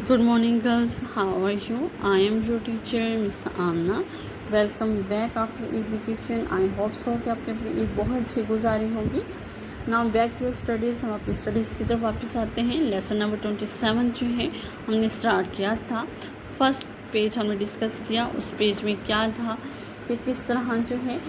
Good morning, girls. How are you? I am your teacher, Miss Amna. Welcome back after Eid vacation. I hope so कि आपने अपनी ईद बहुत अच्छी गुजारी होगी. Now back to studies. हम अपनी स्टडीज़ की तरफ वापस आते हैं. लेसन नंबर 27 जो है हमने स्टार्ट किया था. फर्स्ट पेज हमने डिस्कस किया. उस पेज में क्या था कि किस तरह जो है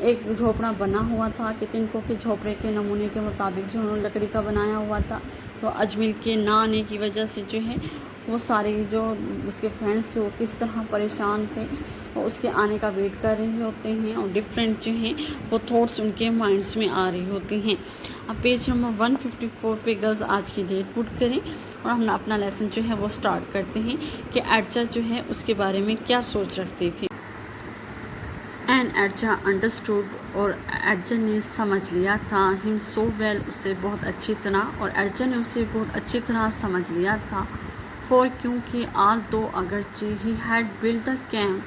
एक झोपड़ा बना हुआ था कि तिनको के झोपड़े के नमूने के मुताबिक जो उन्होंने लकड़ी का बनाया हुआ था. तो अजमेर के ना आने की वजह से जो है वो सारे जो उसके फ्रेंड्स थे वो किस तरह परेशान थे, वो उसके आने का वेट कर रहे होते हैं और डिफरेंट जो हैं वो थॉट्स उनके माइंड्स में आ रही होती हैं. अब पेज नंबर 154 पे गर्ल्स आज की डेट पुट करें और हम अपना लेसन जो है वो स्टार्ट करते हैं कि अर्चा जो है उसके बारे में क्या सोच रखती थी. एंड अर्चा अंडरस्टूड, और अर्चा ने समझ लिया था. हिम सो वेल, उससे बहुत अच्छी तरह, और अर्चा ने उसे बहुत अच्छी तरह समझ लिया था. फॉर, क्योंकि आल दो, अगरचे he had build the camp,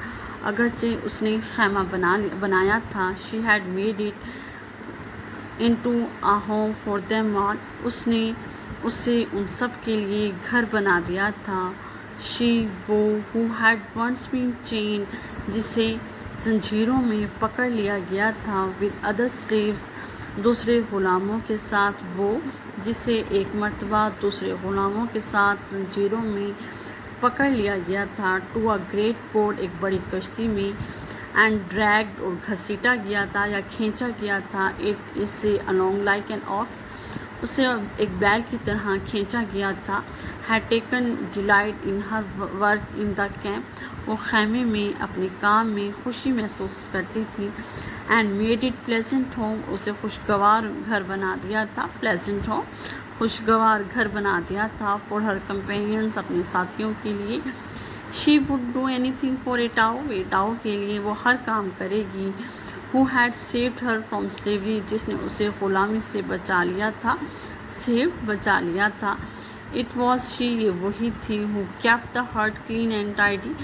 अगरचे उसने खैमा बनाया था. She had made it into a home for them all, उसने उसे उन सब के लिए घर बना दिया था. शी, वो, who had once been chain, जिसे जंजीरों में पकड़ लिया गया था. विद अदर स्लेव्स, दूसरे ग़ुलामों के साथ, वो जिसे एक मर्तबा दूसरे ग़ुलामों के साथ जंजीरों में पकड़ लिया गया था. टू अ ग्रेट बोट, एक बड़ी कश्ती में. एंड ड्रैग्ड, और घसीटा गया था या खींचा गया था. इट इससे अलोंग लाइक एन ऑक्स, उसे एक बैल की तरह खींचा गया था. Had taken delight in her work in the camp, वो खैमे में अपने काम में खुशी महसूस करती थी. And made it pleasant home, उसे खुशगवार घर बना दिया था. प्लेजेंट होम, खुशगवार घर बना दिया था. फॉर हर कंपेनियंस, अपने साथियों के लिए. She would do anything for Etao, Etao के लिए वो हर काम करेगी. Who had saved her from slavery, जिसने उसे ग़ुलामी से बचा लिया था. सेव, बचा लिया था. इट वॉज शी, ये वही थी. Who kept the hut clean and tidy,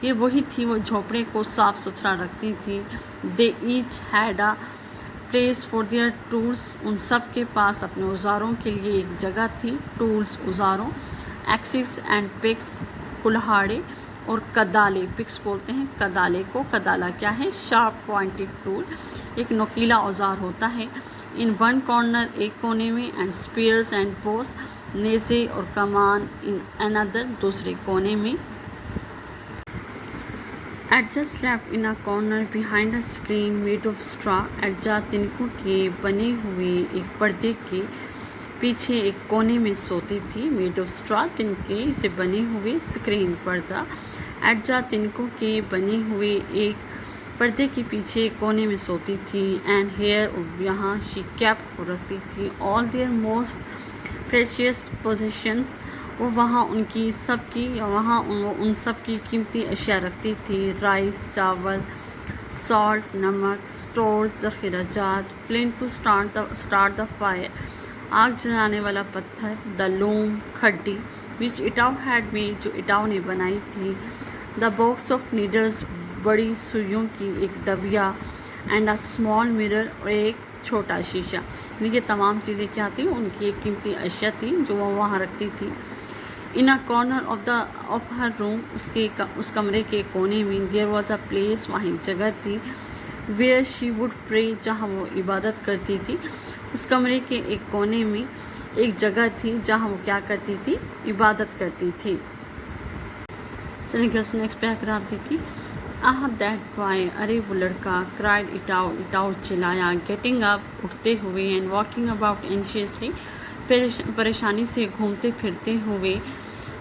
ये वही थी वो झोपड़े को साफ़ सुथरा रखती थी. They each had a place for their tools, उन सब के पास अपने औज़ारों के लिए एक जगह थी. टूल्स, औज़ारों. एक्सिस एंड पिक्स, कुल्हाड़े और कदाले. पिक्स बोलते हैं कदाले को. कदाला क्या है? शार्प पॉइंटेड टूल, एक नुकीला औज़ार होता है. इन वन कॉर्नर, एक कोने में. एंड स्पीयर्स एंड बोस, नेज़े और कमान. इन अनदर, दूसरे कोने में. Arja slept in a corner behind a screen made of straw, Arja तिनकों के बने हुए एक पर्दे के पीछे एक कोने में सोती थी. मेड ऑफ स्ट्रॉ, तिनके से बने हुए, स्क्रीन, पर्दा. अर्जा तिनकों के बने हुए एक पर्दे के पीछे एक कोने में सोती थी. एंड हेयर, यहाँ शी केप्ट, को रखती थी. All their most precious possessions, वो वहाँ उनकी सब की, वहाँ उन सब की कीमती अशिया रखती थी. राइस, चावल, सॉल्ट, नमक. स्टोर्स, ज़ख़ीराजात. Flint, to start the fire, आग जलाने वाला पत्थर. द लूम, खड्डी. विच इटाओ हैड मेड, जो इटाओ ने बनाई थी. द बॉक्स ऑफ नीडल्स, बड़ी सुइयों की एक डबिया. एंड अ स्मॉल मिरर, और एक छोटा शीशा. यानी ये तमाम चीज़ें क्या थी? उनकी एक कीमती अशिया थी जो वो वहाँ रखती थी. In a corner of her room, उस कमरे के कोने में. देयर वॉज अ प्लेस, वहाँ एक जगह थी. वेयर शी वुड प्रे, जहाँ वो इबादत करती थी. उस कमरे के एक कोने में एक जगह थी जहाँ वो क्या करती थी? इबादत करती थी. चलिए गर्ल्स, नेक्स्ट पैराग्राफ देखिए. आह दैट बॉय, अरे वो लड़का. क्राइड इटाओ, इटाओ चिल्लाया. गेटिंग अप, उठते हुए. एंड वॉकिंग अबाउट एंशियसली, परेशानी से घूमते फिरते हुए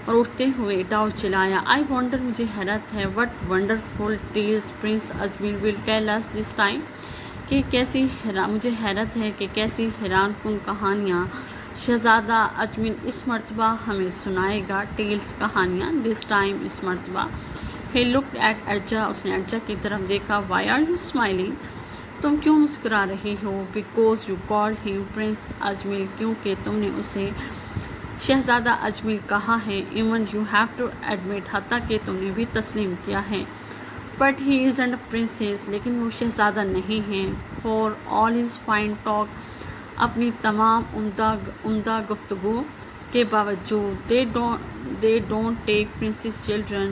और उठते हुए इटाओ चिल्लाया. आई वंडर, मुझे हैरत है. What wonderful tales prince Ajmer will tell us this time, कि कैसी मुझे हैरत है कि कैसी हैरान कुन कहानियाँ शहज़ादा अजमेर इस मर्तबा हमें सुनाएगा. टेल्स, कहानियाँ. दिस टाइम, इस मर्तबा. ही लुक्ड एट अर्जा, उसने अर्जा की तरफ देखा. वाई आर यू स्माइलिंग, तुम क्यों मुस्कुरा रही हो? Because you called him prince Ajmer, क्योंकि तुमने उसे शहज़ादा अजमेर कहा है. Even you have to admit, हत्ता कि तुमने भी तस्लीम किया है. But he is and princes, लेकिन वो शहज़ादा नहीं है. For all his fine talk, अपनी तमाम उम्दा गुफ्तगू. کے باوجود they don't take princes children,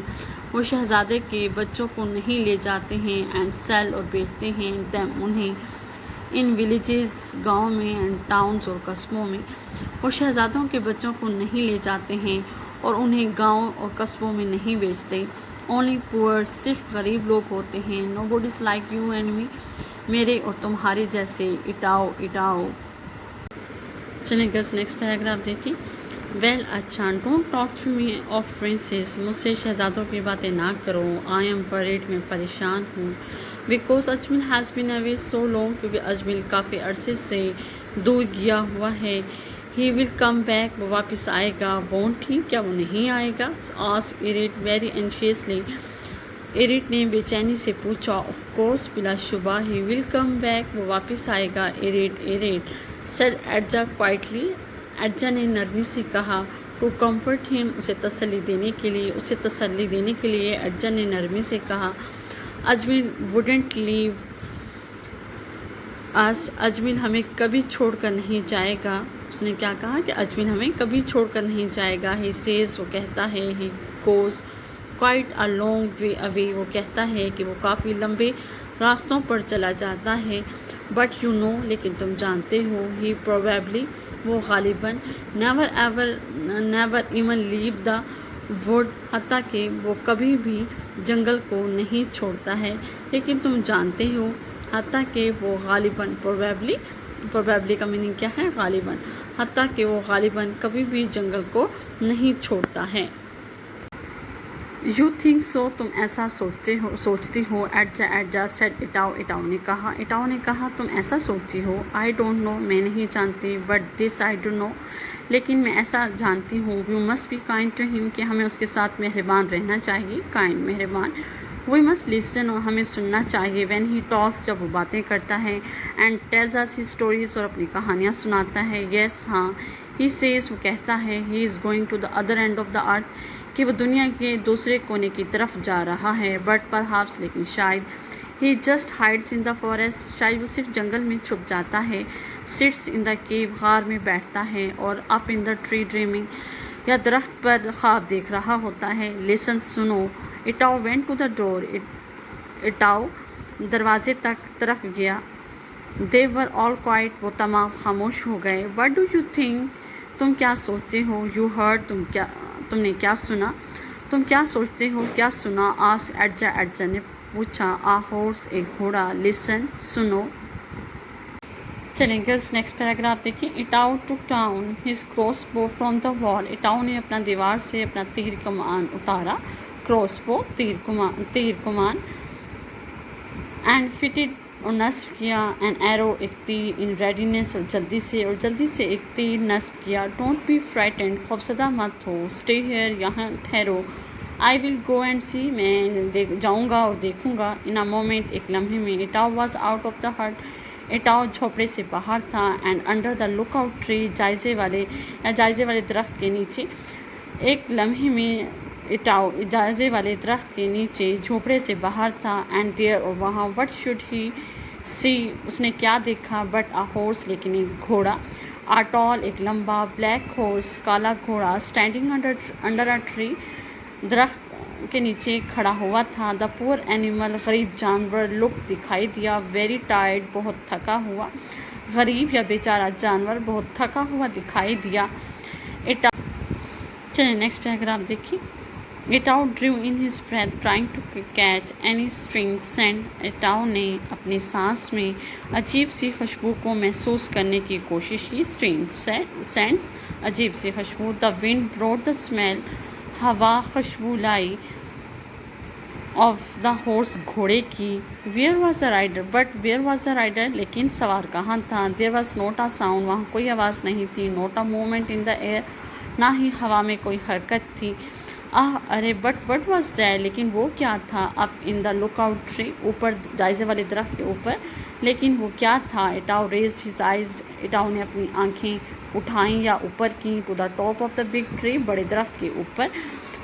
وہ شہزادے کے بچوں کو نہیں لے جاتے ہیں، اینڈ سیل اور بیچتے ہیں، دیم انہیں، ان ولیجز گاؤں میں، اینڈ ٹاؤنز اور قصبوں میں، وہ شہزادوں کے بچوں کو نہیں لے جاتے ہیں اور انہیں گاؤں اور قصبوں میں نہیں بیچتے، اونلی پور، صرف غریب لوگ ہوتے ہیں، no bodies like you and me, میرے اور تمہارے جیسے، اٹاؤ اٹاؤ۔ چلیں گز نیکسٹ پیراگراف دیکھیں۔ ویل اچھا، don't talk to me of princes, مجھ سے شہزادوں کی باتیں نہ کرو، آئی ایم ورڈ، میں پریشان ہوں، because Ajmal has been away so long, کیونکہ اجمل کافی عرصے سے دور گیا ہوا ہے، ہی ول کم بیک، وہ واپس آئے گا، وونٹ ہی، کیا وہ نہیں آئے گا، آسک ایرٹ ویری اینشیسلی، ایرٹ نے بے چینی سے پوچھا، آف کورس، بلا شبہ، ہی ول کم بیک، وہ واپس آئے گا، ایرٹ سیڈ ایڈجا کوائٹلی، ایڈجا نے نرمی سے کہا، ٹو کمفرٹ ہم، اسے تسلی دینے کے لیے ایڈجا نے نرمی سے کہا، اجمل وڈنٹ لیو اس، اجمل ہمیں کبھی چھوڑ کر نہیں جائے گا، اس نے کیا کہا کہ اجمل ہمیں کبھی چھوڑ کر نہیں جائے گا، ہی سیز، وہ کہتا ہے، he goes quite a long way away, وہ کہتا ہے کہ وہ کافی لمبے راستوں پر چلا جاتا ہے، بٹ یو نو، لیکن تم جانتے ہو، ہی پروبیبلی، وہ غالباً، never even leave the wood, حتیٰ کہ وہ کبھی بھی جنگل کو نہیں چھوڑتا ہے، لیکن تم جانتے ہو، حتیٰ کہ وہ غالباً، پروبیبلی کا میننگ کیا ہے، غالباً، حتیٰ کہ وہ غالباً کبھی بھی جنگل کو نہیں چھوڑتا ہے۔ یو تھنک سو، تم ایسا سوچتی ہو، ایڈجا سیڈ، اٹاؤ نے کہا، تم ایسا سوچتی ہو، آئی ڈونٹ نو، میں نہیں جانتی، بٹ دس آئی ڈو نو، لیکن میں ایسا جانتی ہوں، we must be kind to him, کہ ہمیں اس کے ساتھ مہربان رہنا چاہیے، کائنڈ، مہربان، وی مسٹ لسن، اور ہمیں سننا چاہیے، وین ہی ٹاکس، جب وہ باتیں کرتا ہے، and tells us his stories, اور اپنی کہانیاں سناتا ہے، یس، ہاں، ہی سیز، وہ کہتا ہے، he is going to the other end of the earth, کہ وہ دنیا کے دوسرے کونے کی طرف جا رہا ہے، بٹ پرہاپس، لیکن شاید، he just hides in the forest, شاید وہ صرف جنگل میں چھپ جاتا ہے، سٹس ان دا کیو، غار میں بیٹھتا ہے، اور اپ ان دا ٹری ڈریمنگ، یا درخت پر خواب دیکھ رہا ہوتا ہے، لسن، سنو، اٹاؤ وینٹ ٹو دا ڈور، اٹاؤ دروازے طرف گیا، دے ور آل کوائٹ، وہ تمام خاموش ہو گئے، وٹ ڈو یو تھنک، تم کیا سوچتے ہو، یو ہرڈ، تم نے کیا سنا، تم کیا سوچتے ہو، کیا سنا، آسک ایڈجا نے پوچھا، آ ہورس، ایک گھوڑا، لسن، سنو۔ چلیں گز نیکسٹ پیراگراف دیکھیں۔ اٹاؤ ٹک ڈاؤن ہز کراس بو فرام دا وال، اٹاؤ نے اپنا دیوار سے اپنا تیر کمان اتارا، کراس بو، تیر کمان، اینڈ فٹڈ، اور نصب کیا، این ایرو، ایک تیر، ان ریڈینس، اور جلدی سے ایک تیر نصب کیا، ڈونٹ بی فرائٹنڈ، خوفزدہ مت ہو، اسٹے ہیئر، یہاں ٹھہرو، آئی ول گو اینڈ سی، میں جاؤں گا اور دیکھوں گا، ان اے مومنٹ، ایک لمحے میں، Atau was out of the hut, Atau جھوپڑے سے باہر تھا، and under the lookout tree, جائزے والے درخت کے نیچے، ایک لمحے میں اٹاؤ جائزے والے درخت کے نیچے جھوپڑے سے باہر تھا، اینڈ دیئر، اور وہاں، وٹ شوڈ ہی سی، اس نے کیا دیکھا، بٹ اے ہورس، لیکن ایک گھوڑا، آ ٹال، ایک لمبا، بلیک ہورس، کالا گھوڑا، اسٹینڈنگ انڈر اے ٹری، درخت کے نیچے کھڑا ہوا تھا، دا پور اینیمل، غریب جانور، لک، دکھائی دیا، ویری ٹائرڈ، بہت تھکا ہوا، غریب یا بیچارہ جانور بہت تھکا ہوا دکھائی دیا، چلیں نیکسٹ پیراگراف دیکھیں۔ Atau drew in his breath trying to catch any strange scent, Atau نے اپنی سانس میں عجیب سی خوشبو کو محسوس کرنے کی کوشش کی، اسٹرینج سینٹس، عجیب سی خوشبو، دا ونڈ بروٹ دا اسمیل، ہوا خوشبو لائی، آف دا ہورس، گھوڑے کی، ویئر واز دا رائڈر، لیکن سوار کہاں تھا، there was not a sound, وہاں کوئی آواز نہیں تھی، not a movement in the air, نہ ہی ہوا میں کوئی حرکت تھی، ارے بٹ وٹ واز دیٹ، لیکن وہ کیا تھا، اپ ان دا لک آؤٹ ٹری، اوپر جائزے والے درخت کے اوپر، لیکن وہ کیا تھا، Atau raised his eyes, Atau نے اپنی آنکھیں اٹھائیں یا اوپر کی، to the top of the big tree, بڑے درخت کے اوپر،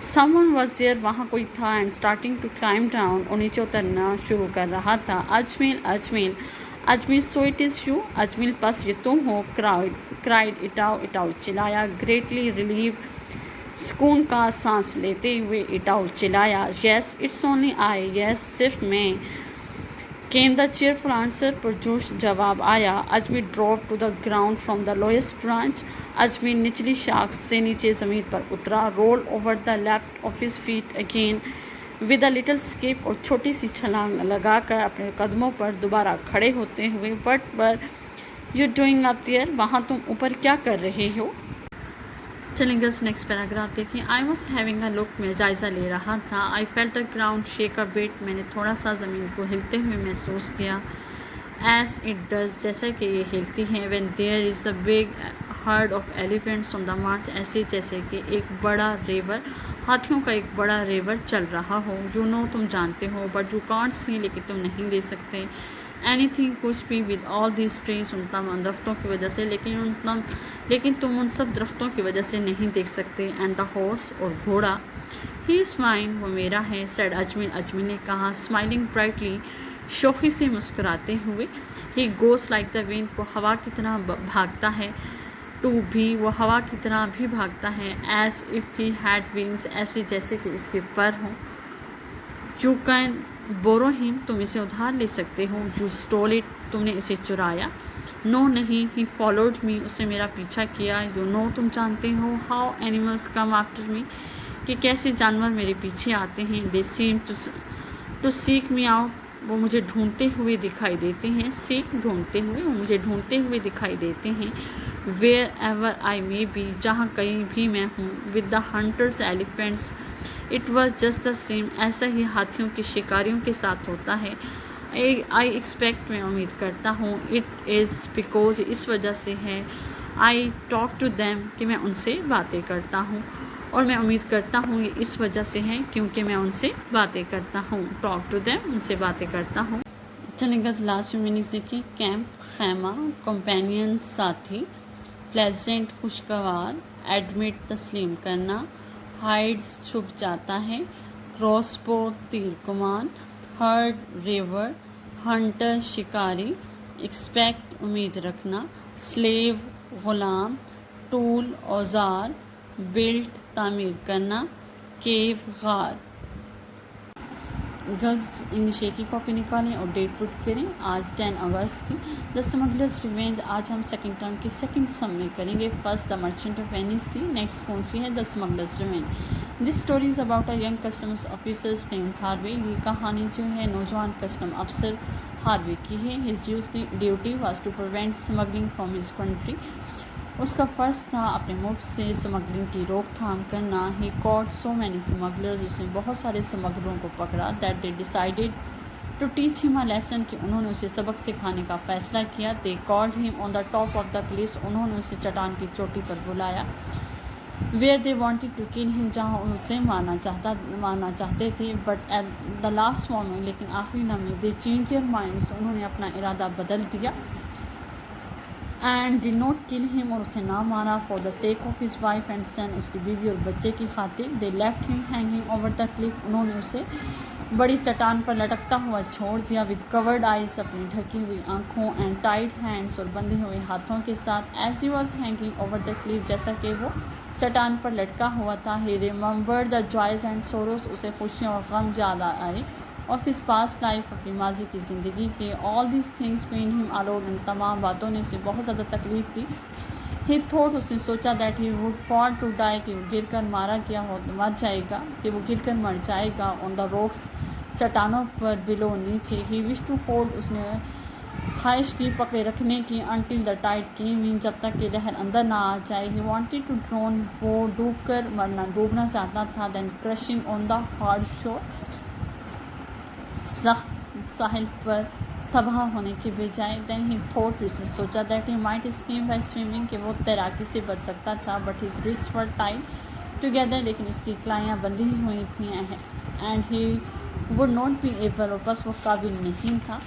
سم ون واز دیئر، وہاں کوئی تھا، and starting to climb down, اور نیچے اترنا شروع کر رہا تھا، Ajmal, Ajmer so it is you, Ajmer बस ये तुम हो, क्राइड इटाओ चिल्लाया, ग्रेटली रिलीव, सुकून का सांस लेते हुए इटाओ चिल्लाया, yes it's only I, yes सिर्फ मैं, केम द चेयरफुल आंसर, पुरजोश जवाब आया। Ajmer drop to the ground from the lowest branch, Ajmer निचली शाख से नीचे ज़मीन पर उतरा, roll over the left of his feet again with a little skip, और छोटी सी छलांग लगाकर अपने कदमों पर दोबारा खड़े होते हुए, but you doing up there, वहाँ तुम ऊपर क्या कर रहे हो। चलें गर्ल्स नेक्स्ट पैराग्राफ देखिए। I was having a look, मैं जायज़ा ले रहा था। I felt the ground shake a bit, मैंने थोड़ा सा ज़मीन को हिलते हुए महसूस किया। एज इट डज, जैसा कि ये हिलती है। When there is a big herd of elephants on the march, ऐसे जैसे कि एक बड़ा रेवर, हाथियों का एक बड़ा रेवर चल रहा हो। यू नो, तुम जानते हो, बट यू कांट सी, लेकिन तुम नहीं दे सकते। एनीथिंग कुछ भी विद ऑल दिस ट्रीज, उन तमाम दरख्तों की वजह से, लेकिन तुम उन सब दरख्तों की वजह से नहीं देख सकते। एंड द हॉर्स, और घोड़ा, ही इज़ माइन, वो मेरा है, सेड अजमेर ने कहा, स्माइलिंग ब्राइटली, शोखी से मुस्कुराते हुए। ही गोस लाइक द विंड, वो हवा की तरह भागता है। टू भी, वो हवा की तरह भी भागता है। As if he had wings, ऐसे जैसे कि इसके पर हों। यू कैन बोरो हिम, तुम इसे उधार ले सकते हो। यू स्टोल इट, तुमने इसे चुराया। नो नहीं, ही फॉलोड मी, उसने मेरा पीछा किया। यू नो, तुम जानते हो, how animals come after me, कि कैसे जानवर मेरे पीछे आते हैं। They seem to seek me out, वो मुझे ढूंढते हुए दिखाई देते हैं। सीख, ढूंढते हुए, वो मुझे ढूंढते हुए दिखाई देते हैं। Wherever I may be, जहाँ कहीं भी मैं हूँ। With the hunters elephants, it was just the same, ऐसा ही हाथियों के शिकारियों के साथ होता है। आई एक्सपेक्ट, मैं उम्मीद करता हूँ। इट इज़ बिकॉज, इस वजह से है। आई टॉक टू दैम, कि मैं उनसे बातें करता हूँ। और मैं उम्मीद करता हूँ ये इस वजह से है क्योंकि मैं उनसे बातें करता हूँ। टॉक टू दैम, उनसे बातें करता हूँ। चलें गर्ल्स लास्ट में देखिए। कैंप, खैमा, कंपेनियन, साथी, प्लेजेंट, खुशगवार, एडमिट, तस्लीम करना, हाइड्स, छुप जाता है, क्रॉसबो, तीर कमान, हर्ड, रेवर, हंटर, शिकारी, एक्सपेक्ट, उम्मीद रखना, स्लेव, ग़ुलाम, टूल, औजार, बिल्ट, तामीर करना, केव, गार। गर्ल्स इंग्लिश की कॉपी निकालें और डेट पुट करें। आज 10 अगस्त की। द स्मगलर्स रिवेंज, आज हम सेकंड टर्म की सेकंड सम में करेंगे। First the merchant of Venice थी, नेक्स्ट कौन सी है, the smugglers revenge. This story is about a young customs officers named Harvey. ये कहानी जो है नौजवान कस्टम अफसर हार्वे की है। His duty was to prevent smuggling from his country, उसका फ़र्ज़ था अपने मुल्क से स्मगलिंग की रोकथाम करना। He caught so many smugglers, उसने बहुत सारे स्मगलरों को पकड़ा। That they decided to teach him a lesson, कि उन्होंने उसे सबक सिखाने का फ़ैसला किया। They called him on the top of the cliffs, उन्होंने उसे चट्टान की चोटी पर बुलाया। Where they wanted to kill him, जहाँ उसे मारना चाहते थे। But at the last moment, लेकिन आखिरी लम्हे, दे चेंज देयर माइंड्स, उन्होंने अपना इरादा बदल दिया। And did not kill him, और उसे ना मारा। For the sake of his wife and son, उसकी बीवी और बच्चे की खातिर। They left him hanging over the cliff, उन्होंने उसे बड़ी चट्टान पर लटकता हुआ छोड़ दिया। विद कवर्ड आइज, अपनी ढकी हुई आंखों, एंड टाइड हैंड्स, और बंधे हुए हाथों के साथ। As he was hanging over the cliff, जैसा कि वो चट्टान पर लटका हुआ था। He remembered the joys and sorrows, उसे खुशियाँ और गम याद आए। ऑफ हिज पास्ट लाइफ, अपनी माजी की ज़िंदगी के। All this things pain him alone, इन तमाम बातों ने उसे बहुत ज़्यादा तकलीफ दी। ही थॉट, उसने सोचा that he would fall to die, कि वो गिर कर मर जाएगा, कि वो गिर कर मर जाएगा। ऑन द रॉक्स, चट्टानों पर, बिलो, नीचे। ही विश टू होल्ड, उसने ख्वाहिश की पकड़े रखने की। अनटिल द टाइड केम इन, जब तक कि लहर अंदर ना आ जाए। ही वांटेड टू ड्रोन, वो डूबना चाहता था। Then crashing on the hard shore, सख्त साहिल पर तबाह होने के बजाय। देन ही थॉट, उसने सोचा that he might scheme bye swimming, कि वो तैराकी से बच सकता था। But his wrist were tied together, लेकिन उसकी कलाइयाँ बंधी हुई थी। And he would not be able, और बस वो काबिल नहीं था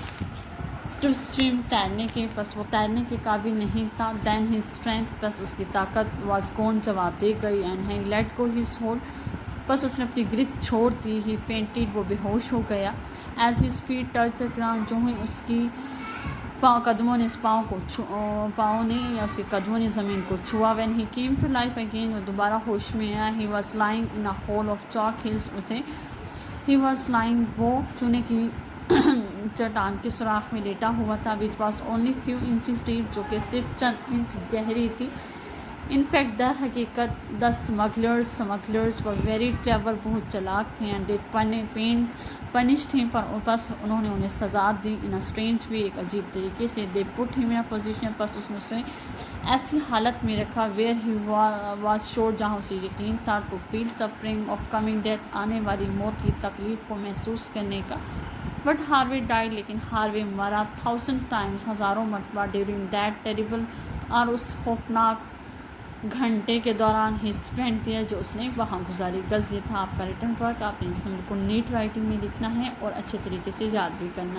टू स्विम, तैरने के, बस वो तैरने के काबिल नहीं था। देन हिज स्ट्रेंथ, बस उसकी ताकत, वाज गॉन, जवाब दे गई। And he let go his hold, बस उसने अपनी ग्रिप छोड़ दी। ही फेंटेड, वो बेहोश हो गया। As his feet touch the ground, जो ही उसकी قدموں نے اس پاؤں نے یا اس کے قدموں نے زمین کو چھوا. When he came to life again, وہ دوبارہ ہوش میں آیا. He was lying in a hole of chalk hills, he was lying, وہ چونے کی چٹان کے سوراخ میں لیٹا ہوا تھا. Which was only few inches deep, جو کہ صرف چند انچ گہری تھی. ان فیکٹ در حقیقت دا smugglers were very clever, بہت چلاک تھے. اینڈ they punished him, پر بس انہوں نے انہیں سزا دی. in a strange way, ایک عجیب طریقے سے. they put him in a position, پس اس نے اسے ایسی حالت میں رکھا. where he was sure, جہاں اسے یقین تھا. to feel suffering of coming death, آنے والی موت کی تکلیف کو محسوس کرنے کا. بٹ ہاروے ڈائیڈ, لیکن ہاروے مرا. 1000 times, ہزاروں مرتبہ. during that terrible, اور اس خوفناک گھنٹے کے دوران. ہی اسپینڈ دیا, جو اس نے وہاں گزاری. غرض یہ تھا آپ کا ریٹن ورک, آپ نے اس نمبر کو نیٹ رائٹنگ میں لکھنا ہے اور اچھے طریقے سے یاد بھی کرنا ہے.